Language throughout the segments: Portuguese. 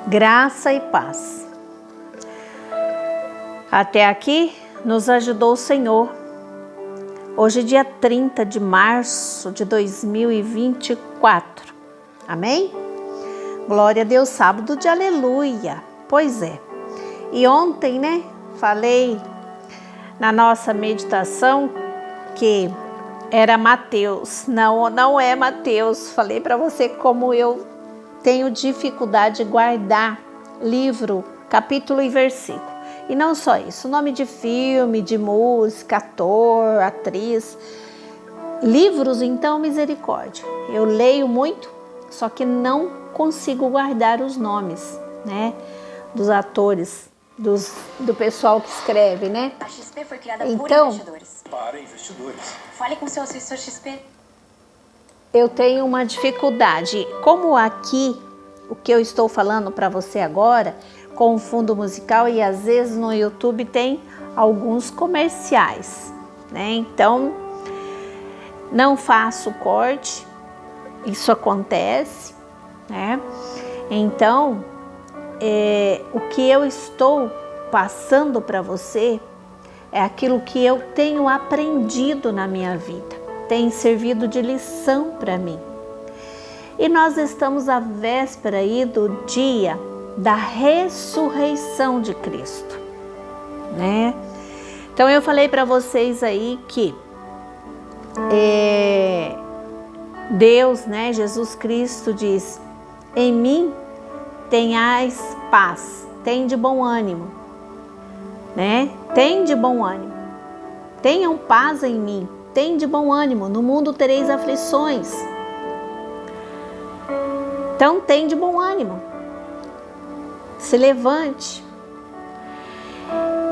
Graça e paz. Até aqui nos ajudou o Senhor. Hoje, dia 30 de março de 2024. Amém? Glória a Deus, sábado de aleluia. Pois é. E ontem, falei na nossa meditação que era Mateus. Não é Mateus. Falei para você como eu tenho dificuldade de guardar livro, capítulo e versículo. E não só isso, nome de filme, de música, ator, atriz. Livros, então, misericórdia. Eu leio muito, só que não consigo guardar os nomes, dos atores, do pessoal que escreve, A XP foi criada então, por investidores. Para investidores. Fale com seu assessor XP. Eu tenho uma dificuldade. Como aqui, o que eu estou falando para você agora, com o fundo musical, e às vezes no YouTube tem alguns comerciais, Então, não faço corte, isso acontece, Então, o que eu estou passando para você é aquilo que eu tenho aprendido na minha vida. Tem servido de lição para mim. E nós estamos à véspera aí do dia da ressurreição de Cristo, Então eu falei para vocês aí que Deus, Jesus Cristo diz: em mim tenhais paz, tem de bom ânimo, Tem de bom ânimo, tenham paz em mim. Tem de bom ânimo, no mundo tereis aflições. Então tem de bom ânimo. Se levante.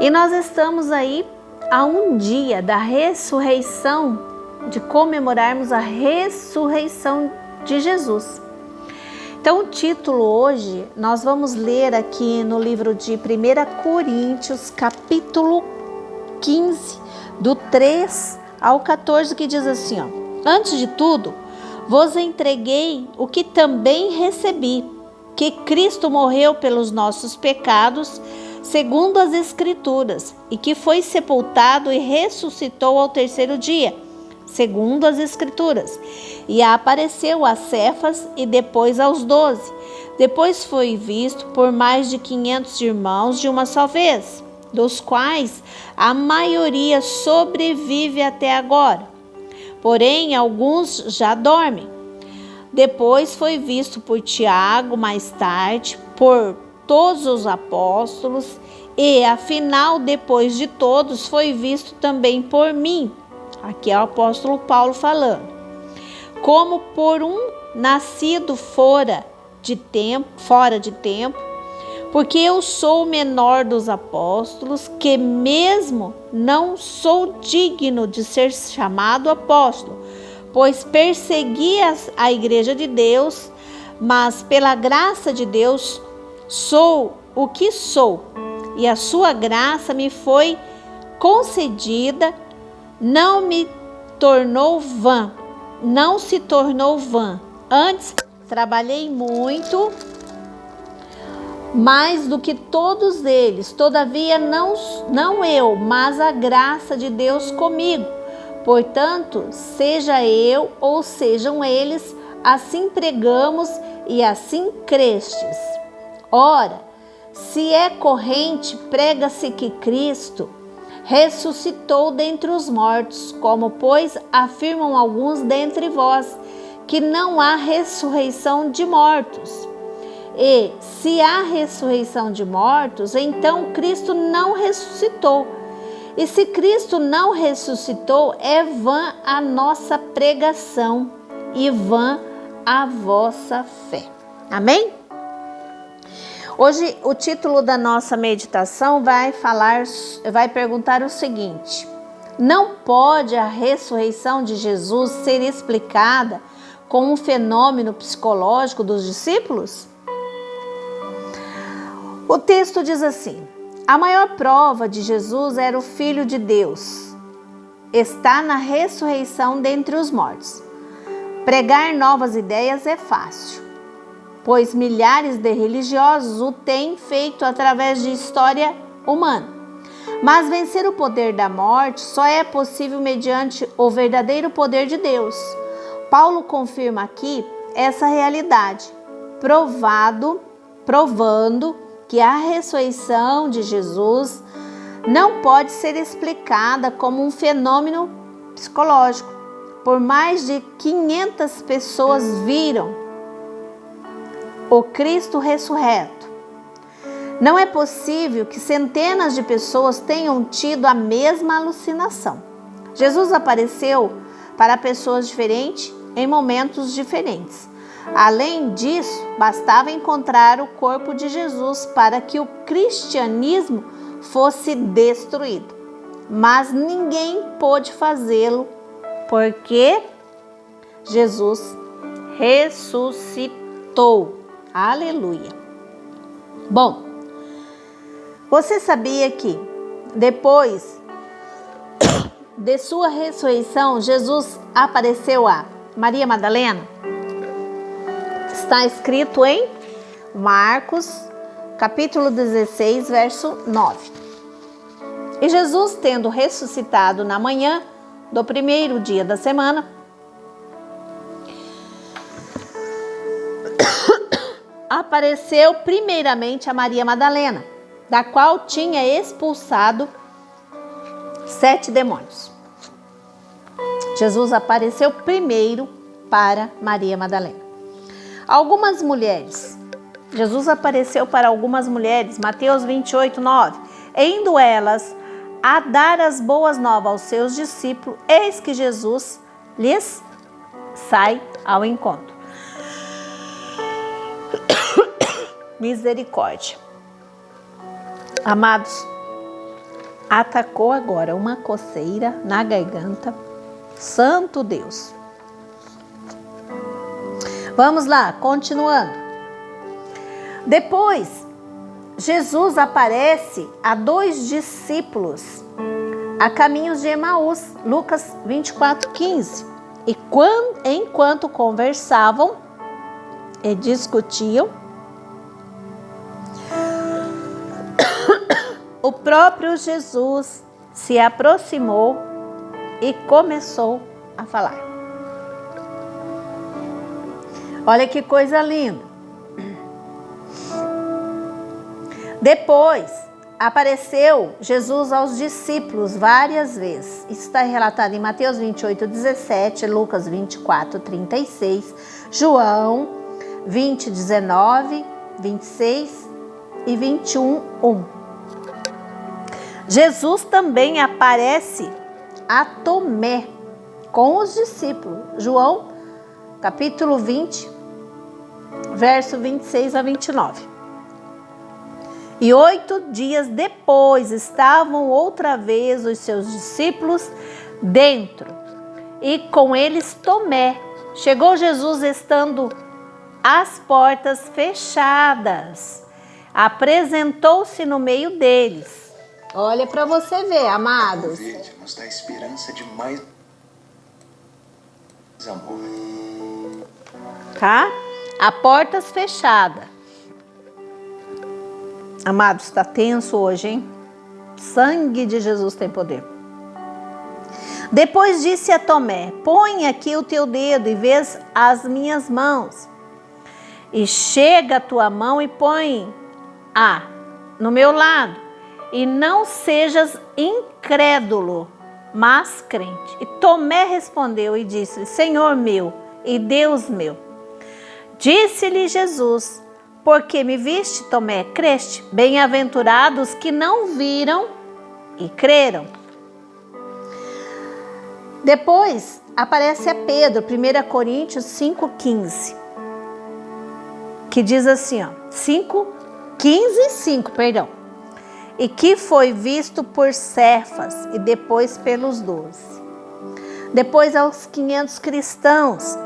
E nós estamos aí a um dia da ressurreição, de comemorarmos a ressurreição de Jesus. Então o título hoje, nós vamos ler aqui no livro de 1 Coríntios, capítulo 15, do 3 ao 14, que diz assim, antes de tudo, vos entreguei o que também recebi, que Cristo morreu pelos nossos pecados, segundo as Escrituras, e que foi sepultado e ressuscitou ao terceiro dia, segundo as Escrituras, e apareceu a Cefas e depois aos 12. Depois foi visto por mais de 500 irmãos de uma só vez, dos quais a maioria sobrevive até agora. Porém, alguns já dormem. Depois foi visto por Tiago, mais tarde, por todos os apóstolos, e, afinal, depois de todos, foi visto também por mim. Aqui é o apóstolo Paulo falando. Como por um nascido fora de tempo, porque eu sou o menor dos apóstolos, que mesmo não sou digno de ser chamado apóstolo, pois persegui a igreja de Deus, mas pela graça de Deus sou o que sou, e a sua graça me foi concedida, não se tornou vã. Antes trabalhei muito, mais do que todos eles, todavia não eu, mas a graça de Deus comigo. Portanto, seja eu ou sejam eles, assim pregamos e assim crestes. Ora, se é corrente, prega-se que Cristo ressuscitou dentre os mortos, como, pois, afirmam alguns dentre vós, que não há ressurreição de mortos. E se há ressurreição de mortos, então Cristo não ressuscitou. E se Cristo não ressuscitou, é vã a nossa pregação e vã a vossa fé. Amém? Hoje o título da nossa meditação vai perguntar o seguinte: não pode a ressurreição de Jesus ser explicada como um fenômeno psicológico dos discípulos? O texto diz assim: a maior prova de Jesus era o Filho de Deus. Está na ressurreição dentre os mortos. Pregar novas ideias é fácil. pois milhares de religiosos o têm feito através de história humana. Mas vencer o poder da morte só é possível mediante o verdadeiro poder de Deus. Paulo confirma aqui essa realidade, provando que a ressurreição de Jesus não pode ser explicada como um fenômeno psicológico. Por mais de 500 pessoas viram o Cristo ressurreto. Não é possível que centenas de pessoas tenham tido a mesma alucinação. Jesus apareceu para pessoas diferentes em momentos diferentes. Além disso, bastava encontrar o corpo de Jesus para que o cristianismo fosse destruído. Mas ninguém pôde fazê-lo porque Jesus ressuscitou. Aleluia. Bom, você sabia que depois de sua ressurreição, Jesus apareceu a Maria Madalena? Está escrito em Marcos, capítulo 16, verso 9. E Jesus, tendo ressuscitado na manhã do primeiro dia da semana, apareceu primeiramente a Maria Madalena, da qual tinha expulsado 7 demônios. Jesus apareceu primeiro para Maria Madalena. Algumas mulheres. Jesus apareceu para algumas mulheres, Mateus 28, 9. Indo elas a dar as boas novas aos seus discípulos, eis que Jesus lhes sai ao encontro. Misericórdia. Amados, atacou agora uma coceira na garganta. Santo Deus. Vamos lá, continuando. Depois, Jesus aparece a 2 discípulos a caminhos de Emaús, Lucas 24, 15. E enquanto conversavam e discutiam, o próprio Jesus se aproximou e começou a falar. Olha que coisa linda. Depois, apareceu Jesus aos discípulos várias vezes. Isso está relatado em Mateus 28, 17, Lucas 24, 36, João 20, 19, 26 e 21, 1. Jesus também aparece a Tomé com os discípulos. João, capítulo 20, verso 26 a 29. E 8 dias depois estavam outra vez os seus discípulos dentro, e com eles Tomé. Chegou Jesus estando as portas fechadas. Apresentou-se no meio deles. Olha para você ver, amados. Nos dá esperança de mais amor. Tá? A portas fechadas. Amados, está tenso hoje, hein? Sangue de Jesus tem poder. Depois disse a Tomé: põe aqui o teu dedo e vês as minhas mãos. E chega a tua mão e põe no meu lado. E não sejas incrédulo, mas crente. E Tomé respondeu e disse: Senhor meu e Deus meu. Disse-lhe Jesus: porque me viste, Tomé, creste? Bem-aventurados que não viram e creram. Depois aparece a Pedro, 1 Coríntios 5,15, que diz assim, 5, perdão. E que foi visto por Cefas e depois pelos 12. Depois aos 500 cristãos.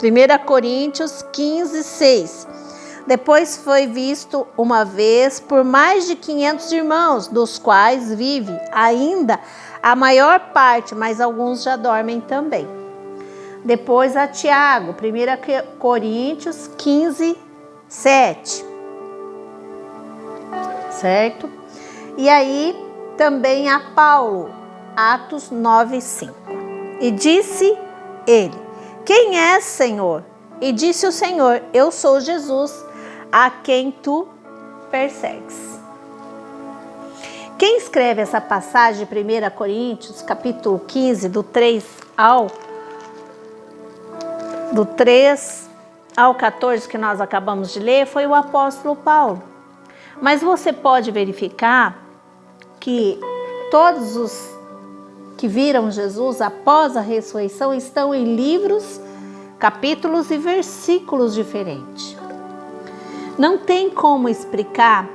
1 Coríntios 15, 6. Depois foi visto uma vez por mais de 500 irmãos, dos quais vive ainda a maior parte, mas alguns já dormem também. depois a Tiago, 1 Coríntios 15, 7. Certo? E aí também a Paulo, Atos 9, 5. E disse ele: quem és, Senhor? E disse o Senhor: eu sou Jesus, a quem tu persegues. Quem escreve essa passagem de 1 Coríntios, capítulo 15, do 3 ao 14, que nós acabamos de ler, foi o apóstolo Paulo. Mas você pode verificar que todos os que viram Jesus após a ressurreição estão em livros, capítulos e versículos diferentes. Não tem como explicar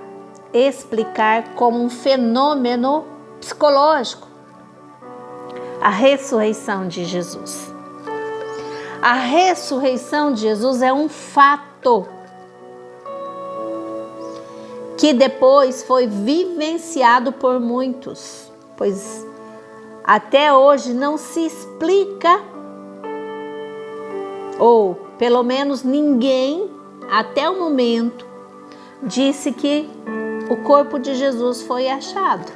como um fenômeno psicológico a ressurreição de Jesus. A ressurreição de Jesus é um fato que depois foi vivenciado por muitos, pois até hoje não se explica, ou pelo menos ninguém até o momento disse que o corpo de Jesus foi achado.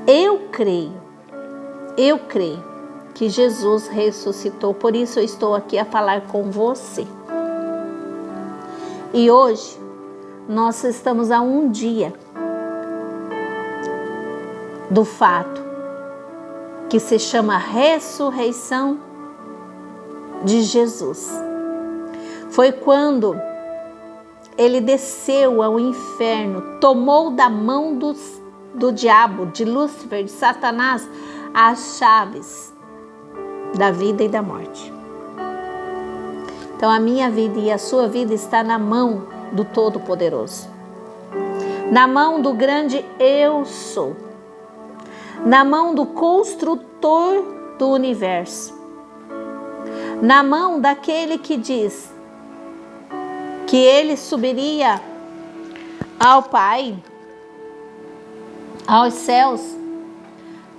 Eu creio que Jesus ressuscitou, por isso eu estou aqui a falar com você. E hoje nós estamos a um dia do fato que se chama ressurreição de Jesus. Foi quando ele desceu ao inferno, tomou da mão do diabo, de Lúcifer, de Satanás, as chaves da vida e da morte. Então a minha vida e a sua vida está na mão do Todo-Poderoso, na mão do grande Eu Sou, na mão do construtor do universo, na mão daquele que diz que ele subiria ao Pai, aos céus,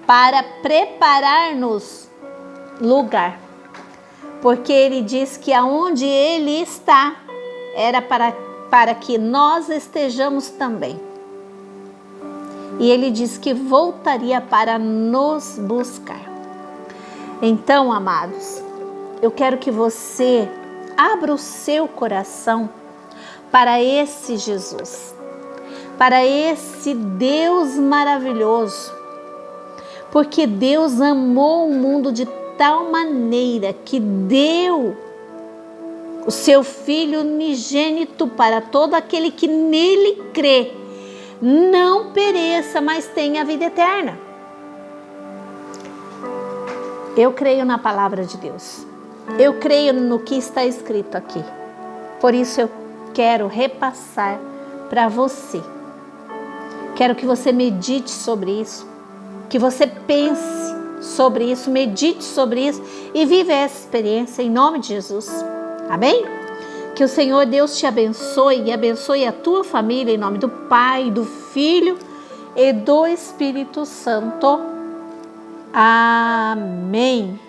para preparar-nos lugar. Porque ele diz que aonde ele está, era para que nós estejamos também. E ele diz que voltaria para nos buscar. Então, amados, eu quero que você abra o seu coração para esse Jesus, para esse Deus maravilhoso, porque Deus amou o mundo de tal maneira que deu o seu Filho unigênito para todo aquele que nele crê, não pereça, mas tenha a vida eterna. Eu creio na palavra de Deus. Eu creio no que está escrito aqui. Por isso eu quero repassar para você. Quero que você medite sobre isso, que você pense sobre isso, medite sobre isso e viva essa experiência em nome de Jesus. Amém? Que o Senhor Deus te abençoe e abençoe a tua família em nome do Pai, do Filho e do Espírito Santo. Amém.